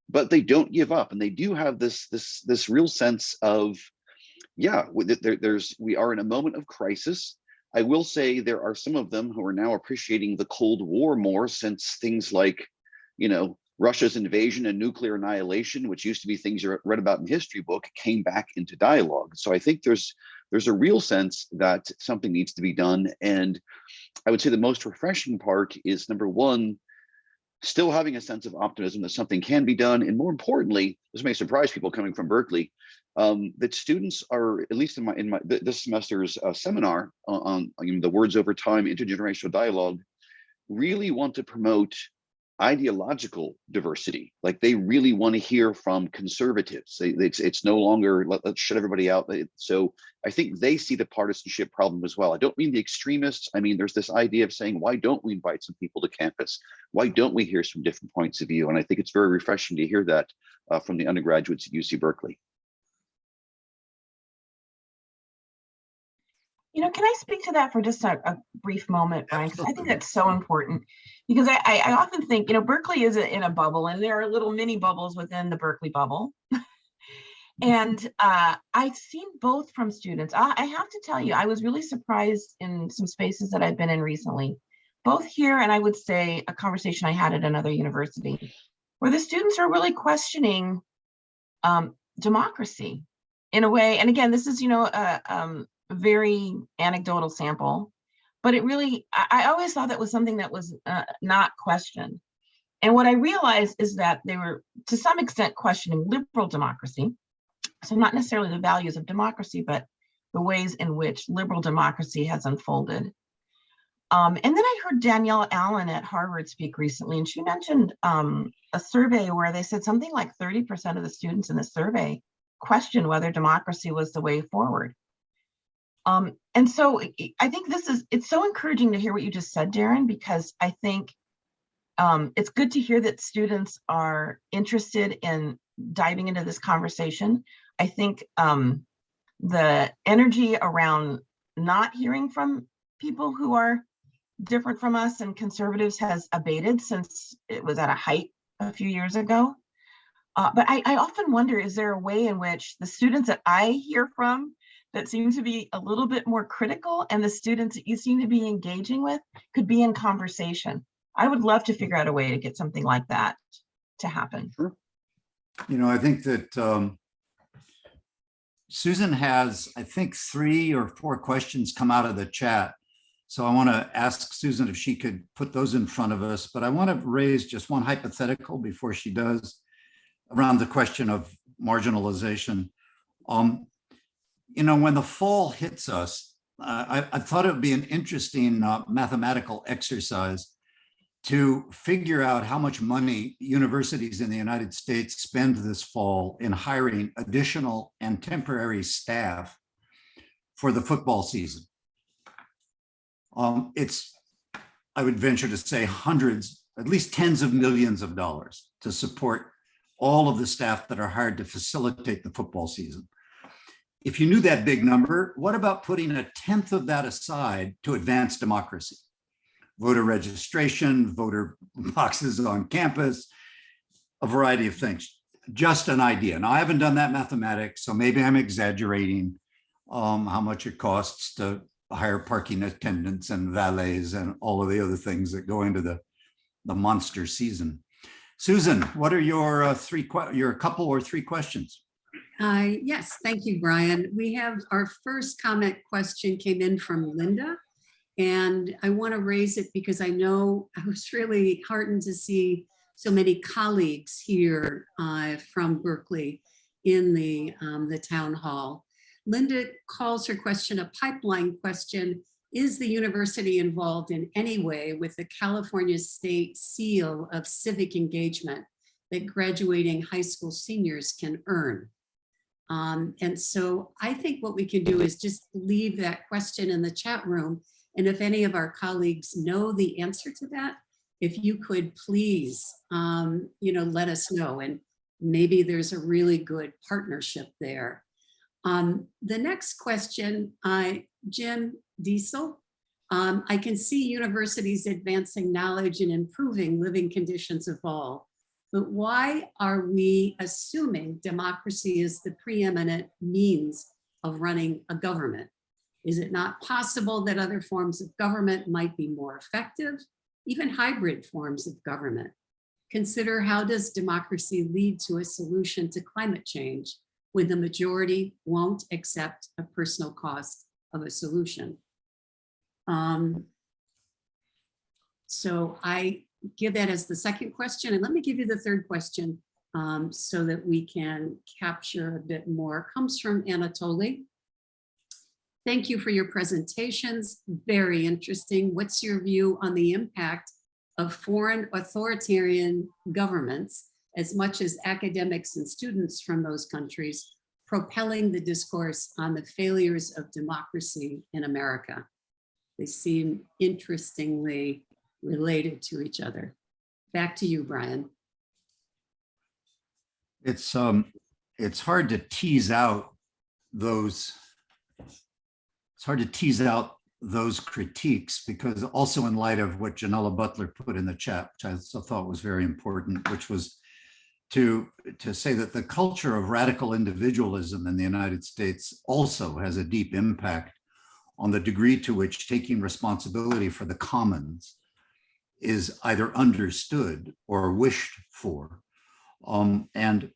But they don't give up, and they do have this real sense of, yeah, we are in a moment of crisis. I will say there are some of them who are now appreciating the Cold War more, since things like, you know, Russia's invasion and nuclear annihilation, which used to be things you read about in history book, came back into dialogue. So I think there's a real sense that something needs to be done. And I would say the most refreshing part is, number one, still having a sense of optimism that something can be done. And more importantly, this may surprise people coming from Berkeley, that students are, at least in this semester's seminar on the Words Over Time intergenerational dialogue, really want to promote ideological diversity. Like, they really want to hear from conservatives. It's no longer let's shut everybody out. So I think they see the partisanship problem as well. I don't mean the extremists. I mean, there's this idea of saying, why don't we invite some people to campus? Why don't we hear some different points of view? And I think it's very refreshing to hear that from the undergraduates at UC Berkeley. You know, can I speak to that for just a brief moment, Brian? Because I think that's so important. Because I often think, you know, Berkeley is in a bubble, and there are little mini bubbles within the Berkeley bubble. And I've seen both from students. I have to tell you, I was really surprised in some spaces that I've been in recently, both here and I would say a conversation I had at another university, where the students are really questioning democracy in a way. And again, this is, you know, very anecdotal sample, but it really, I always thought that was something that was not questioned. And what I realized is that they were, to some extent, questioning liberal democracy. So not necessarily the values of democracy, but the ways in which liberal democracy has unfolded. And then I heard Danielle Allen at Harvard speak recently, and she mentioned a survey where they said something like 30% of the students in the survey questioned whether democracy was the way forward. And so I think it's so encouraging to hear what you just said, Darren, because I think it's good to hear that students are interested in diving into this conversation. I think the energy around not hearing from people who are different from us and conservatives has abated since it was at a height a few years ago. But I often wonder, is there a way in which the students that I hear from that seem to be a little bit more critical, and the students that you seem to be engaging with could be in conversation? I would love to figure out a way to get something like that to happen. Sure. You know, I think that Susan has, I think, 3 or 4 questions come out of the chat. So I want to ask Susan if she could put those in front of us, but I want to raise just one hypothetical before she does around the question of marginalization. You know, when the fall hits us, I thought it would be an interesting mathematical exercise to figure out how much money universities in the United States spend this fall in hiring additional and temporary staff for the football season. It's, I would venture to say, hundreds, at least tens of millions of dollars to support all of the staff that are hired to facilitate the football season. If you knew that big number, what about putting 1/10 of that aside to advance democracy? Voter registration, voter boxes on campus, a variety of things. Just an idea. Now, I haven't done that mathematics, so maybe I'm exaggerating how much it costs to hire parking attendants and valets and all of the other things that go into the monster season. Susan, what are your your couple or 3 questions? Yes, thank you, Brian. We have our first comment question came in from Linda, and I want to raise it because I know I was really heartened to see so many colleagues here from Berkeley in the town hall. Linda calls her question a pipeline question. Is the university involved in any way with the California State Seal of Civic Engagement that graduating high school seniors can earn? And so I think what we can do is just leave that question in the chat room. And if any of our colleagues know the answer to that, if you could please, let us know, and maybe there's a really good partnership there. The next question, Jim Diesel. I can see universities advancing knowledge and improving living conditions of all, but why are we assuming democracy is the preeminent means of running a government? Is it not possible that other forms of government might be more effective, even hybrid forms of government? Consider, how does democracy lead to a solution to climate change when the majority won't accept a personal cost of a solution? So I give that as the second question, and let me give you the third question so that we can capture a bit more. It comes from Anatoly. Thank you for your presentations. Very interesting. What's your view on the impact of foreign authoritarian governments, as much as academics and students from those countries, propelling the discourse on the failures of democracy in America? They seem interestingly related to each other. Back to you, Brian. It's hard to tease out those. It's hard to tease out those critiques, because also in light of what Janella Butler put in the chat, which I also thought was very important, which was to say that the culture of radical individualism in the United States also has a deep impact on the degree to which taking responsibility for the commons is either understood or wished for. And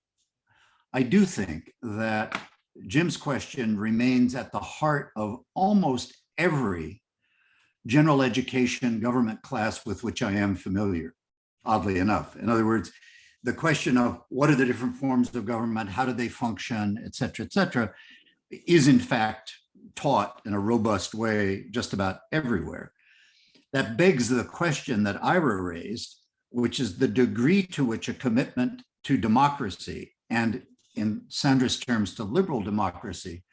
I do think that Jim's question remains at the heart of almost every general education government class with which I am familiar, oddly enough. In other words, the question of what are the different forms of government, how do they function, et cetera, is in fact taught in a robust way just about everywhere. That begs the question that Ira raised, which is the degree to which a commitment to democracy, and in Sandra's terms to liberal democracy,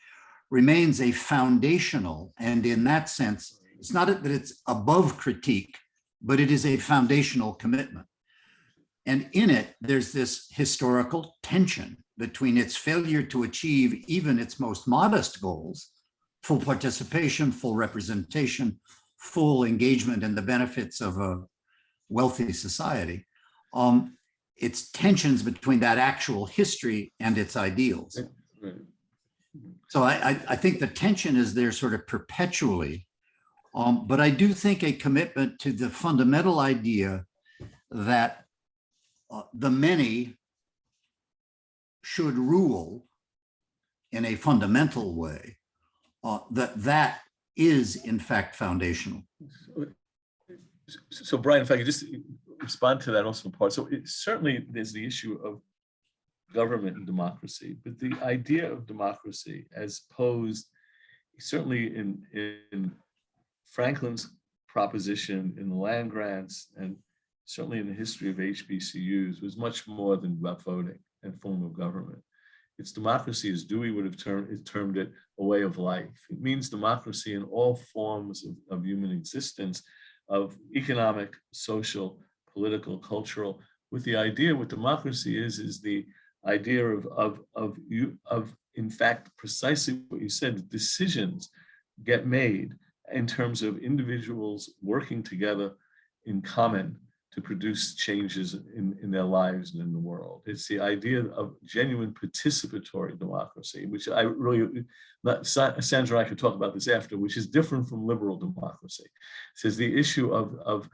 remains a foundational, and in that sense, it's not that it's above critique, but it is a foundational commitment. And in it, there's this historical tension between its failure to achieve even its most modest goals, full participation, full representation, full engagement in the benefits of a wealthy society. It's tensions between that actual history and its ideals. So I think the tension is there sort of perpetually, but I do think a commitment to the fundamental idea that the many should rule in a fundamental way, that is in fact foundational. So Brian, if I could just respond to that also in part. So certainly there's the issue of government and democracy, but the idea of democracy as posed certainly in Franklin's proposition, in the land grants, and certainly in the history of HBCUs, was much more than about voting and form of government. It's democracy, as Dewey would have termed it, a way of life. It means democracy in all forms of human existence, of economic, social, political, cultural, with the idea what democracy is the idea of in fact precisely what you said, decisions get made in terms of individuals working together in common to produce changes in their lives and in the world. It's the idea of genuine participatory democracy, which I really, Sandra and I could talk about this after, which is different from liberal democracy. It says the issue of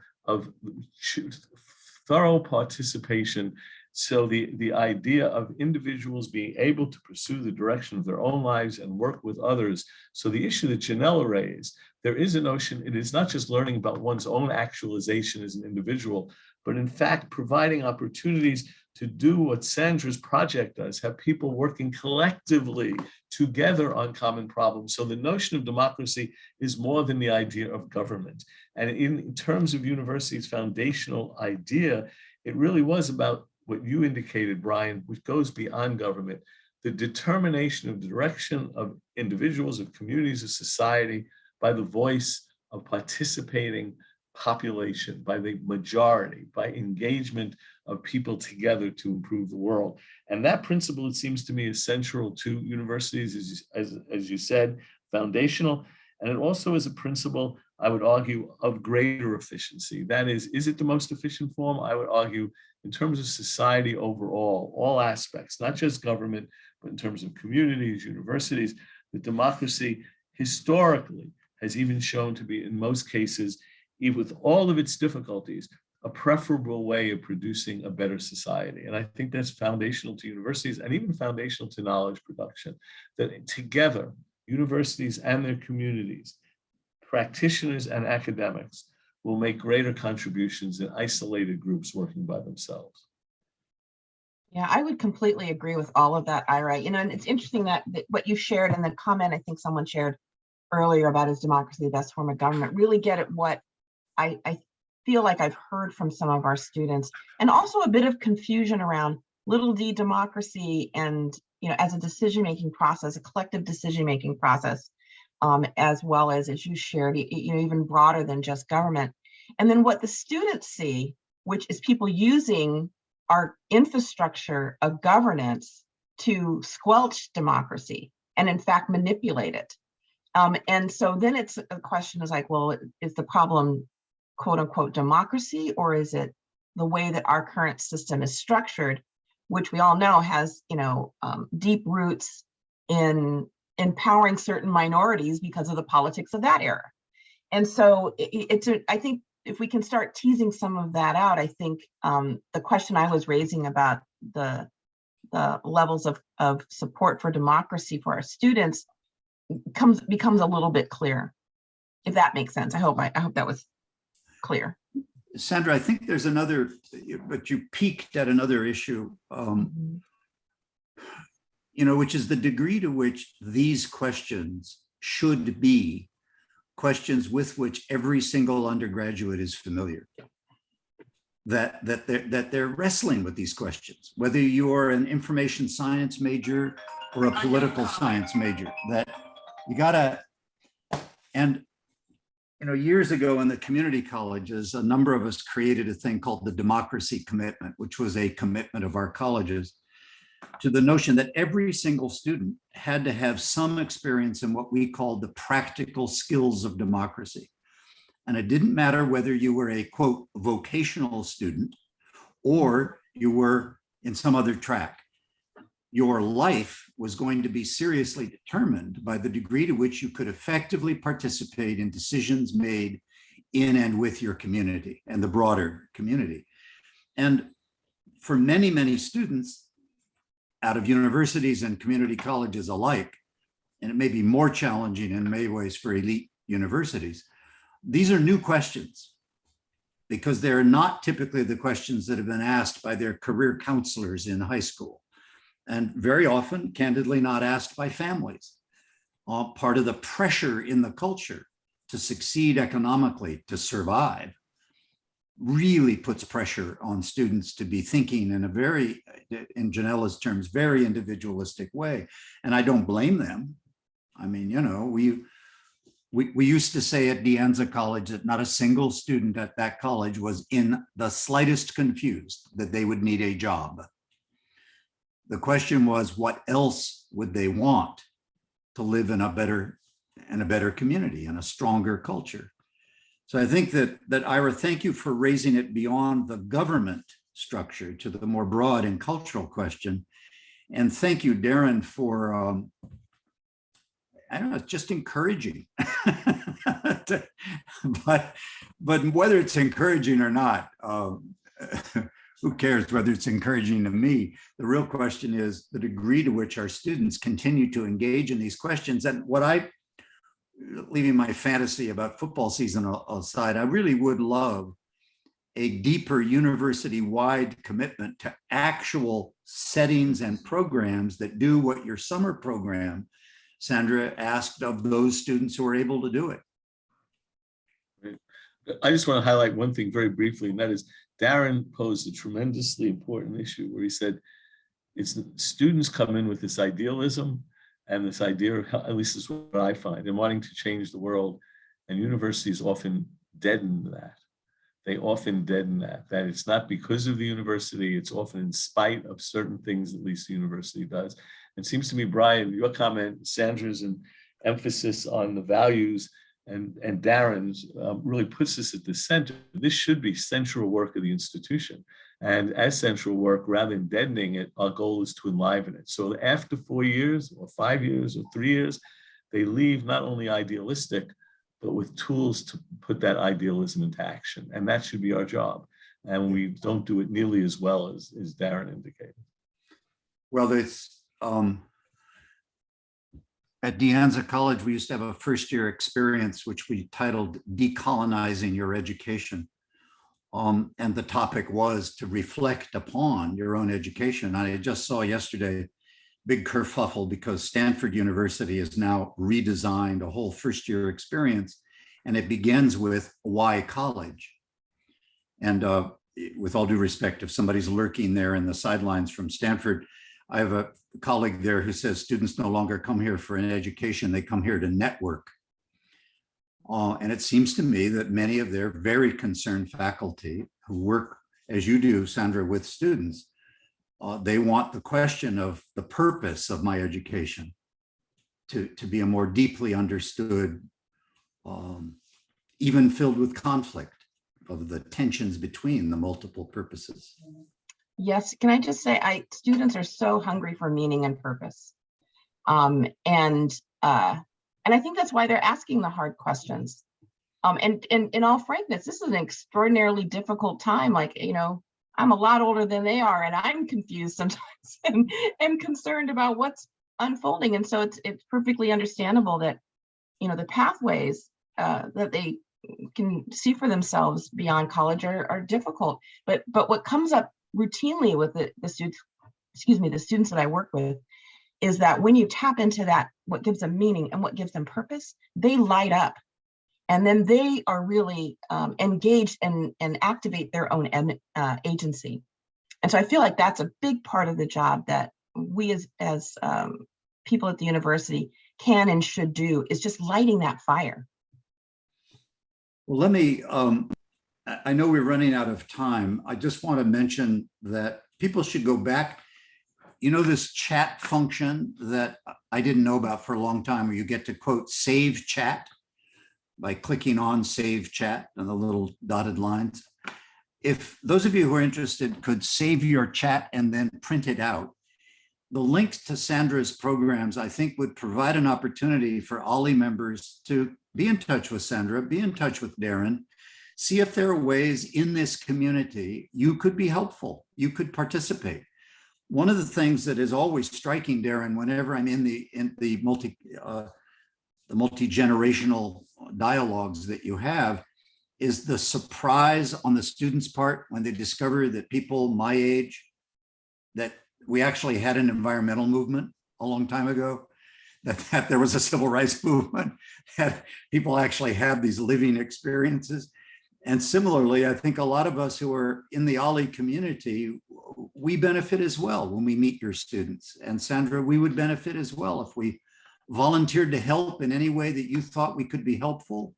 thorough participation. So the idea of individuals being able to pursue the direction of their own lives and work with others. So the issue that Janella raised, there is a notion, it is not just learning about one's own actualization as an individual, but in fact, providing opportunities to do what Sandra's project does, have people working collectively together on common problems. So the notion of democracy is more than the idea of government. And in terms of university's foundational idea, it really was about what you indicated, Brian, which goes beyond government, the determination of the direction of individuals, of communities, of society, by the voice of participating population, by the majority, by engagement of people together to improve the world. And that principle, it seems to me, is central to universities, as you said, foundational. And it also is a principle, I would argue, of greater efficiency. That is it the most efficient form? I would argue, in terms of society overall, all aspects, not just government, but in terms of communities, universities, that democracy historically has even shown to be, in most cases, even with all of its difficulties, a preferable way of producing a better society. And I think that's foundational to universities and even foundational to knowledge production, that together, universities and their communities, practitioners and academics, will make greater contributions than isolated groups working by themselves. Yeah, I would completely agree with all of that, Ira. And it's interesting that what you shared in the comment, I think someone shared earlier about is democracy the best form of government, really get at what I feel like I've heard from some of our students, and also a bit of confusion around little d democracy and, as a decision-making process, a collective decision-making process, as well as you shared, even broader than just government. And then what the students see, which is people using our infrastructure of governance to squelch democracy and in fact manipulate it. And so then it's a question is like, well, is the problem quote unquote democracy, or is it the way that our current system is structured, which we all know has, deep roots in empowering certain minorities because of the politics of that era. And so I think if we can start teasing some of that out, I think the question I was raising about the levels of support for democracy for our students becomes a little bit clearer, if that makes sense. I hope that was clear. Sandra, I think there's another, but you peaked at another issue, which is the degree to which these questions should be questions with which every single undergraduate is familiar. That they're wrestling with these questions, whether you are an information science major or a political science major, that you gotta, and years ago in the community colleges, a number of us created a thing called the Democracy Commitment, which was a commitment of our colleges to the notion that every single student had to have some experience in what we called the practical skills of democracy. And it didn't matter whether you were a, quote, vocational student or you were in some other track. Your life was going to be seriously determined by the degree to which you could effectively participate in decisions made in and with your community and the broader community. And for many, many students out of universities and community colleges alike, and it may be more challenging in many ways for elite universities, these are new questions because they're not typically the questions that have been asked by their career counselors in high school. And very often, candidly, not asked by families. Part of the pressure in the culture to succeed economically, to survive, really puts pressure on students to be thinking in a very, in Janella's terms, very individualistic way. And I don't blame them. I mean, we used to say at De Anza College that not a single student at that college was in the slightest confused that they would need a job. The question was, what else would they want to live in a better community and a stronger culture? So I think that Ira, thank you for raising it beyond the government structure to the more broad and cultural question. And thank you, Darren, for, I don't know, it's just encouraging. but whether it's encouraging or not, who cares whether it's encouraging to me? The real question is the degree to which our students continue to engage in these questions. And leaving my fantasy about football season aside, I really would love a deeper university-wide commitment to actual settings and programs that do what your summer program, Sandra, asked of those students who are able to do it. I just want to highlight one thing very briefly, and that is Darren posed a tremendously important issue where he said students come in with this idealism and this idea of, at least is what I find, and wanting to change the world, and universities often deaden that. they often deaden that it's not because of the university, it's often in spite of certain things at least the university does. It seems to me, Brian, your comment, Sandra's and emphasis on the values and Darren's really puts this at the center. This should be central work of the institution. And as central work, rather than deadening it, our goal is to enliven it. So after 4 years or 5 years or 3 years, they leave not only idealistic, but with tools to put that idealism into action. And that should be our job. And we don't do it nearly as well as Darren indicated. Well, it's at De Anza College, we used to have a first-year experience, which we titled Decolonizing Your Education. And the topic was to reflect upon your own education. I just saw yesterday big kerfuffle because Stanford University has now redesigned a whole first-year experience, and it begins with why college. And with all due respect, if somebody's lurking there in the sidelines from Stanford, I have a colleague there who says students no longer come here for an education, they come here to network. And it seems to me that many of their very concerned faculty who work, as you do, Sandra, with students, they want the question of the purpose of my education to be a more deeply understood, even filled with conflict of the tensions between the multiple purposes. Yes, can I just say, students are so hungry for meaning and purpose. And I think that's why they're asking the hard questions. And in all frankness, this is an extraordinarily difficult time. Like, you know, I'm a lot older than they are, and I'm confused sometimes and concerned about what's unfolding. And so it's perfectly understandable that, you know, the pathways that they can see for themselves beyond college are difficult. But what comes up routinely with the students, the students that I work with, is that when you tap into that, what gives them meaning and what gives them purpose, they light up. And then they are really engaged and activate their own agency. And so I feel like that's a big part of the job that we as people at the university can and should do, is just lighting that fire. Well, let me, I know we're running out of time. I just want to mention that people should go back. You know, this chat function that I didn't know about for a long time, where you get to quote, save chat by clicking on save chat and the little dotted lines. If those of you who are interested could save your chat and then print it out, the links to Sandra's programs, I think, would provide an opportunity for OLLI members to be in touch with Sandra, be in touch with Darren, see if there are ways in this community you could be helpful, you could participate. One of the things that is always striking, Darren, whenever I'm in the multi-generational dialogues that you have, is the surprise on the students' part when they discover that people my age, that we actually had an environmental movement a long time ago, that there was a civil rights movement, that people actually have these living experiences. And similarly, I think a lot of us who are in the OLLI community, we benefit as well when we meet your students. And Sandra, we would benefit as well if we volunteered to help in any way that you thought we could be helpful,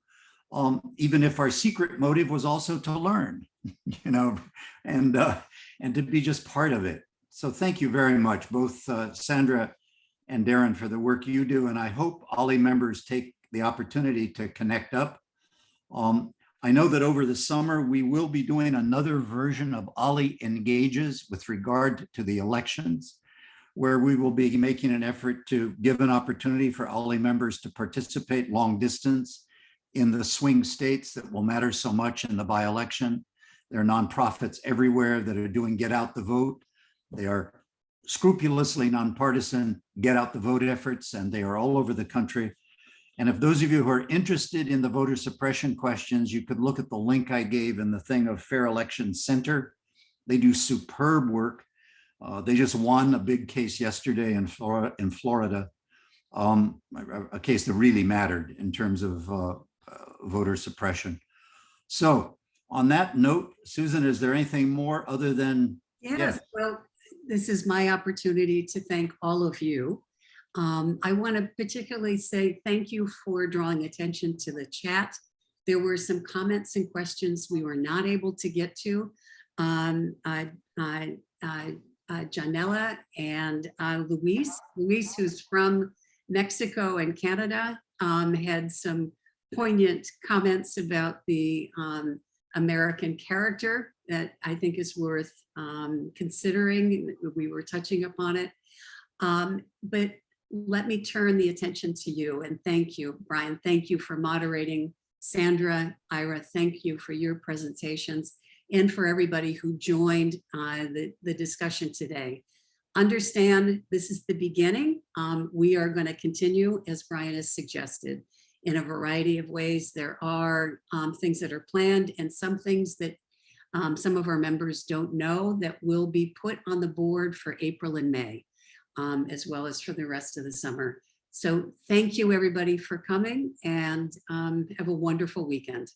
even if our secret motive was also to learn, you know, and to be just part of it. So thank you very much, both Sandra and Darren, for the work you do. And I hope OLLI members take the opportunity to connect up. I know that over the summer, we will be doing another version of OLLI Engages with regard to the elections, where we will be making an effort to give an opportunity for OLLI members to participate long distance in the swing states that will matter so much in the by-election. There are nonprofits everywhere that are doing Get Out the Vote. They are scrupulously nonpartisan Get Out the Vote efforts, and they are all over the country. And if those of you who are interested in the voter suppression questions, you could look at the link I gave in the thing of Fair Election Center. They do superb work. They just won a big case yesterday in Florida, a case that really mattered in terms of voter suppression. So on that note, Susan, is there anything more other than? Yes, well, this is my opportunity to thank all of you. I want to particularly say thank you for drawing attention to the chat There were some comments and questions we were not able to get to. Janella and Luis, who's from Mexico and Canada, had some poignant comments about the American character that I think is worth considering. We were touching upon it. But let me turn the attention to you, and thank you, Brian. Thank you for moderating. Sandra, Ira, thank you for your presentations and for everybody who joined the discussion today. Understand this is the beginning. We are going to continue, as Brian has suggested, in a variety of ways. There are things that are planned and some things that some of our members don't know that will be put on the board for April and May, as well as for the rest of the summer. So thank you, everybody, for coming, and have a wonderful weekend.